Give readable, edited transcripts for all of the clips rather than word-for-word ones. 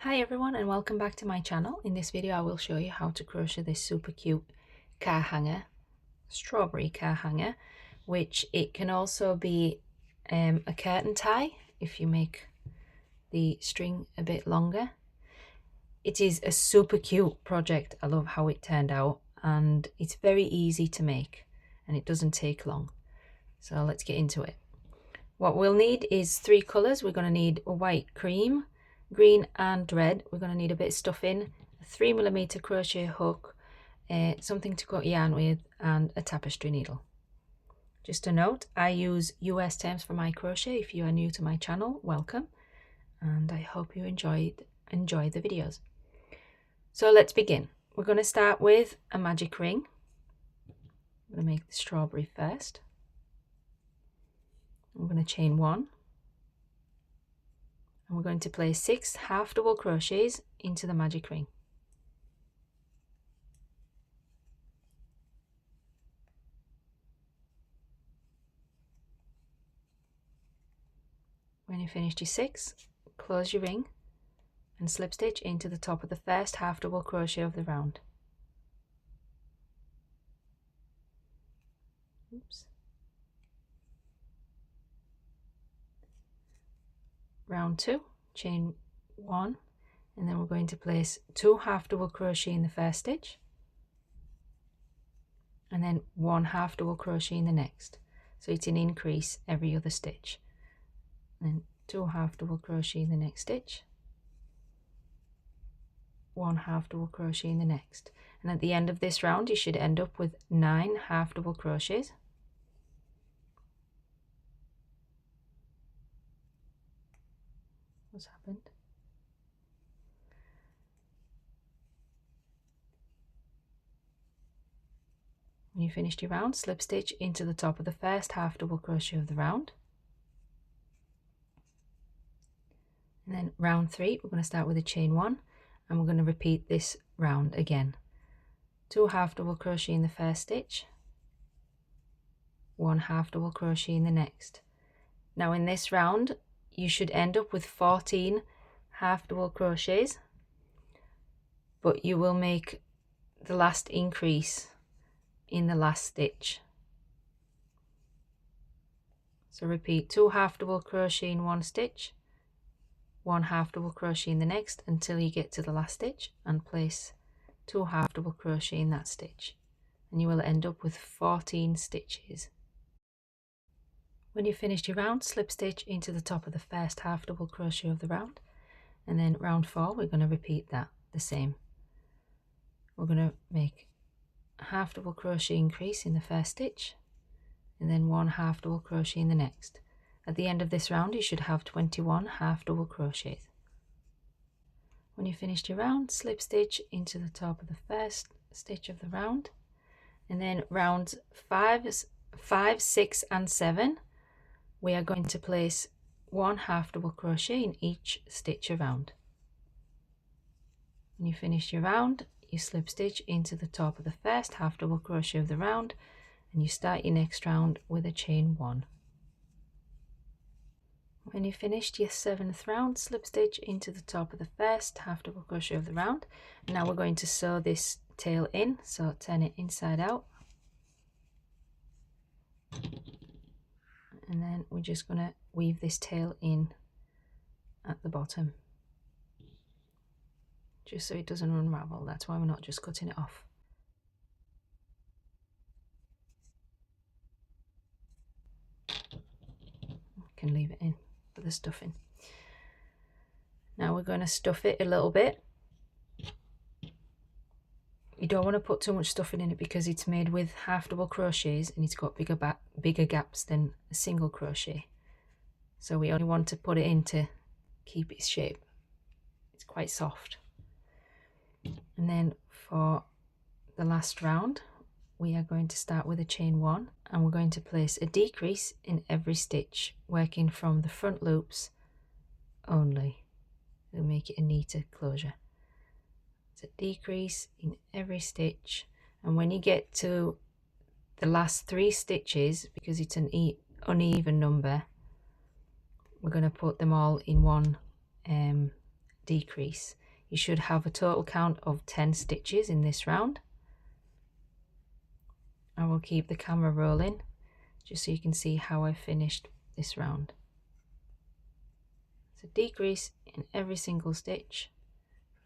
Hi everyone and welcome back to my channel. In this video I will show you how to crochet this super cute car hanger, strawberry car hanger, which it can also be a curtain tie if you make the string a bit longer. It is a super cute project. I love how it turned out and it's very easy to make and it doesn't take long. So let's get into it. What we'll need is 3 colours. We're going to need a white cream, green and red. We're going to need a bit of stuffing, a 3mm crochet hook, something to cut yarn with, and a tapestry needle. Just a note, I use US terms for my crochet. If you are new to my channel, welcome, and I hope you enjoy the videos. So let's begin. We're going to start with a magic ring. I'm going to make the strawberry first. I'm going to chain 1. And we're going to place 6 half double crochets into the magic ring. When you finished your 6, close your ring and slip stitch into the top of the first half double crochet of the round. Oops. Round 2, chain 1, and then we're going to place 2 half double crochet in the first stitch and then 1 half double crochet in the next, so it's an increase every other stitch. Then 2 half double crochet in the next stitch, 1 half double crochet in the next, and at the end of this round you should end up with 9 half double crochets. What's happened? When you finished your round, slip stitch into the top of the first half double crochet of the round. And then round 3, we're going to start with a chain 1 and we're going to repeat this round again. 2 half double crochet in the first stitch, 1 half double crochet in the next. Now in this round you should end up with 14 half double crochets, but you will make the last increase in the last stitch. So repeat 2 half double crochet in one stitch, 1 half double crochet in the next until you get to the last stitch, and place 2 half double crochet in that stitch, and you will end up with 14 stitches. When you've finished your round, slip stitch into the top of the first half double crochet of the round, and then round 4 we're going to repeat that the same. We're going to make a half double crochet increase in the first stitch and then 1 half double crochet in the next. At the end of this round you should have 21 half double crochets. When you finished your round, slip stitch into the top of the first stitch of the round, and then rounds 5, 6 and 7 we are going to place 1 half double crochet in each stitch around. When you finish your round, you slip stitch into the top of the first half double crochet of the round and you start your next round with a chain 1. When you finished your 7th round, slip stitch into the top of the first half double crochet of the round. Now we're going to sew this tail in, so turn it inside out, and then we're just going to weave this tail in at the bottom, just so it doesn't unravel. That's why we're not just cutting it off. Can leave it in for the stuffing. Now we're going to stuff it a little bit. You don't want to put too much stuffing in it because it's made with half double crochets and it's got bigger gaps than a single crochet, so we only want to put it in to keep its shape. It's quite soft. And then for the last round we are going to start with a chain 1 and we're going to place a decrease in every stitch, working from the front loops only. It'll make it a neater closure. It's a decrease in every stitch, and when you get to the last 3 stitches, because it's an uneven number, we're going to put them all in one decrease. You should have a total count of 10 stitches in this round. I will keep the camera rolling just so you can see how I finished this round. So decrease in every single stitch,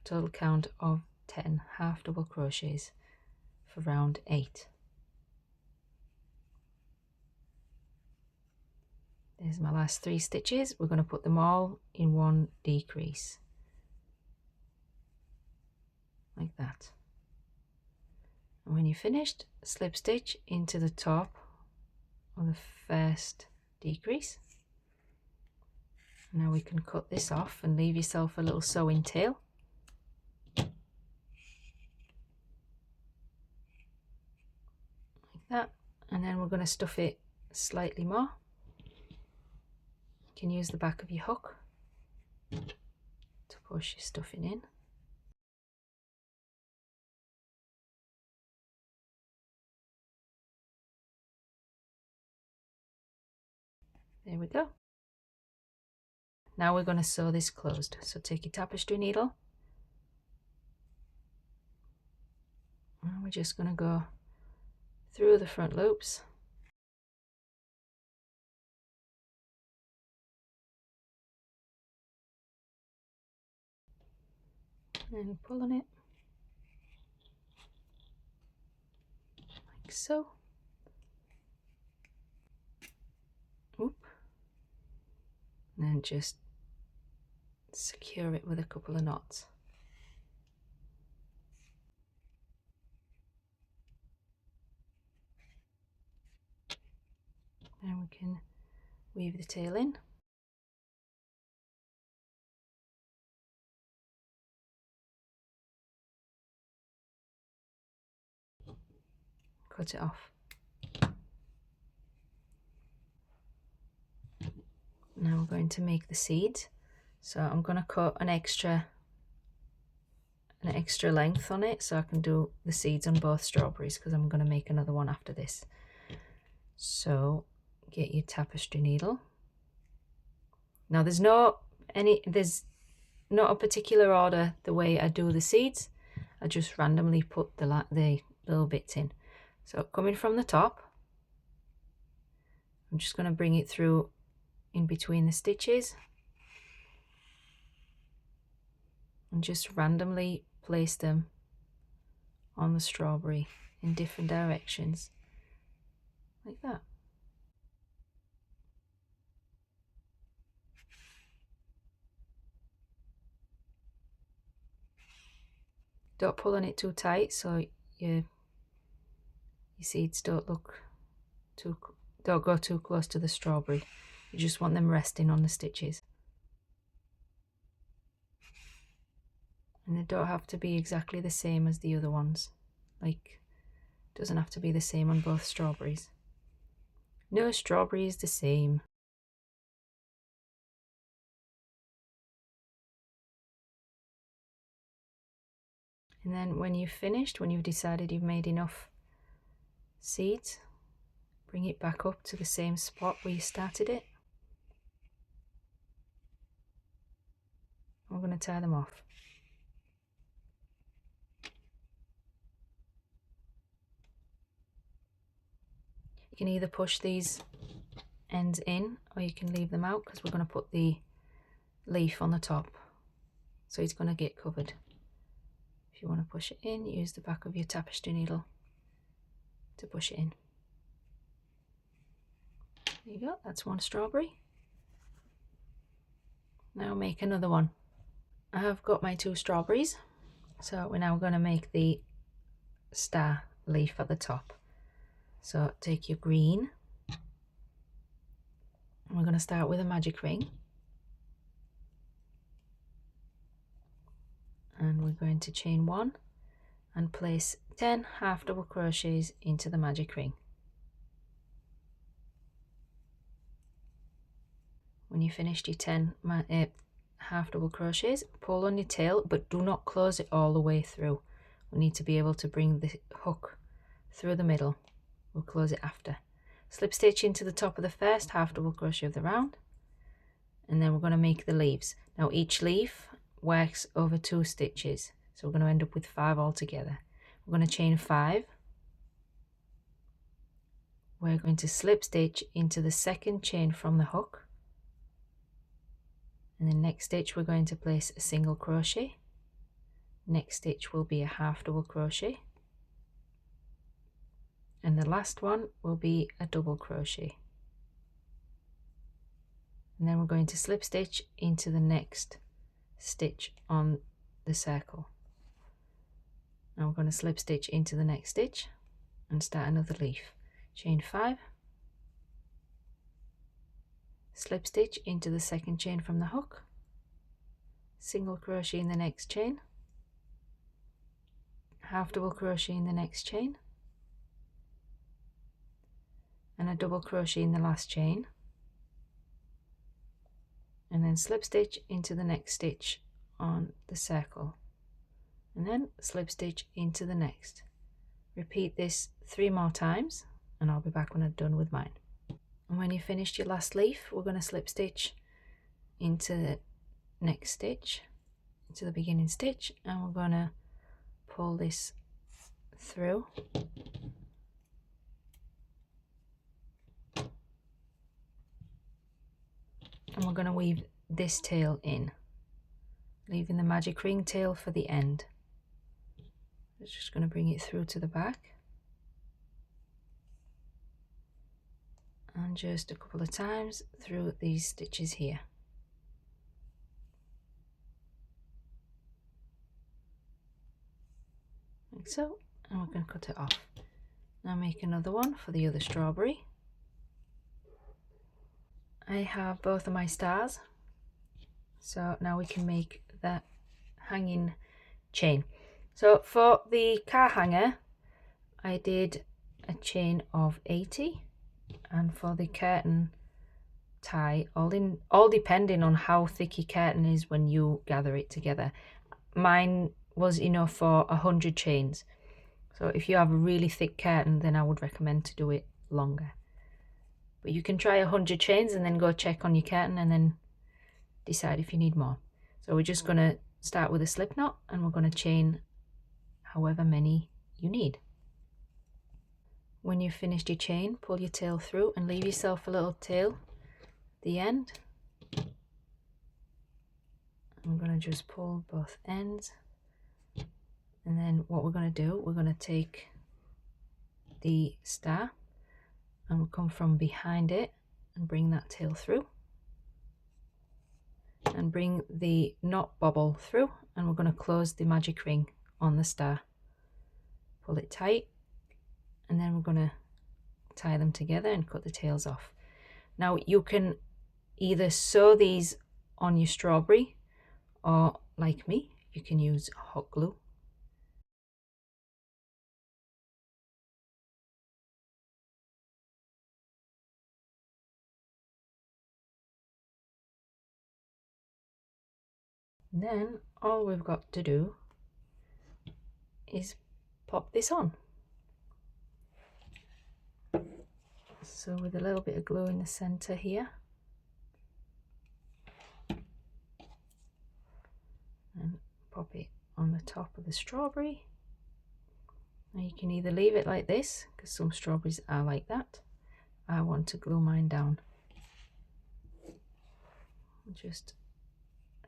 total count of 10 half double crochets for round 8. There's my last 3 stitches. We're going to put them all in one decrease, like that. And when you're finished, slip stitch into the top of the first decrease. Now we can cut this off and leave yourself a little sewing tail. Like that. And then we're going to stuff it slightly more. You can use the back of your hook to push your stuffing in. There we go. Now we're going to sew this closed. So take your tapestry needle and we're just going to go through the front loops. And pull on it like so. Oop. And then just secure it with a couple of knots. Then we can weave the tail in. Cut it off. Now we're going to make the seeds. So I'm going to cut an extra length on it so I can do the seeds on both strawberries, because I'm going to make another one after this. So get your tapestry needle. Now there's not a particular order the way I do the seeds. I just randomly put the little bits in. So coming from the top, I'm just going to bring it through in between the stitches and just randomly place them on the strawberry in different directions, like that. Don't pull on it too tight so your seeds don't go too close to the strawberry. You just want them resting on the stitches. And they don't have to be exactly the same as the other ones. Like, it doesn't have to be the same on both strawberries. No strawberry is the same. And then when you've finished, when you've decided you've made enough seeds, bring it back up to the same spot where you started it. We're going to tie them off. You can either push these ends in or you can leave them out, because we're going to put the leaf on the top, so it's going to get covered. If you want to push it in, use the back of your tapestry needle to push it in. There you go, that's one strawberry. Now make another one. I have got my 2 strawberries, so we're now going to make the star leaf at the top. So take your green, and we're going to start with a magic ring, and we're going to chain 1 and place 10 half double crochets into the magic ring. When you finished your 10 half double crochets, pull on your tail, but do not close it all the way through. We need to be able to bring the hook through the middle. We'll close it after. Slip stitch into the top of the first half double crochet of the round, and then we're going to make the leaves. Now each leaf works over 2 stitches, so we're going to end up with 5 altogether. We're going to chain 5. We're going to slip stitch into the second chain from the hook, and then next stitch we're going to place a single crochet. Next stitch will be a half double crochet, and the last one will be a double crochet. And then we're going to slip stitch into the next stitch on the circle. Now we're going to slip stitch into the next stitch and start another leaf. Chain 5, slip stitch into the second chain from the hook, single crochet in the next chain, half double crochet in the next chain, and a double crochet in the last chain, and then slip stitch into the next stitch on the circle, and then slip stitch into the next. Repeat this 3 more times, and I'll be back when I'm done with mine. And when you finished your last leaf, we're going to slip stitch into the next stitch, into the beginning stitch, and we're going to pull this through. And we're going to weave this tail in, leaving the magic ring tail for the end. It's just going to bring it through to the back, and just a couple of times through these stitches here. Like so, and we're going to cut it off. Now make another one for the other strawberry. I have both of my stars, so now we can make that hanging chain. So for the car hanger, I did a chain of 80, and for the curtain tie, all depending on how thick your curtain is when you gather it together. Mine was enough for 100 chains. So if you have a really thick curtain, then I would recommend to do it longer. But you can try 100 chains and then go check on your curtain and then decide if you need more. So we're just going to start with a slip knot, and we're going to chain however many you need. When you've finished your chain, pull your tail through and leave yourself a little tail at the end. I'm going to just pull both ends, and then what we're going to do, we're going to take the star and we'll come from behind it and bring that tail through, and bring the knot bobble through, and we're going to close the magic ring on the star. Pull it tight, and then we're going to tie them together and cut the tails off. Now you can either sew these on your strawberry, or like me, you can use hot glue. And then all we've got to do is pop this on. So with a little bit of glue in the center here, and pop it on the top of the strawberry. Now you can either leave it like this, because some strawberries are like that. I want to glue mine down. Just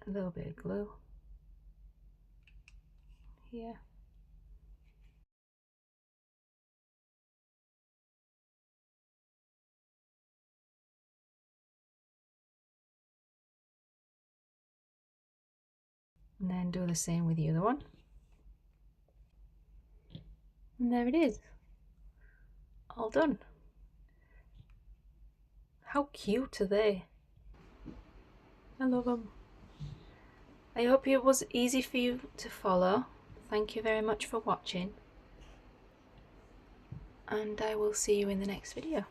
a little bit of glue here. And then do the same with the other one. And there it is. All done. How cute are they? I love them. I hope it was easy for you to follow. Thank you very much for watching. And I will see you in the next video.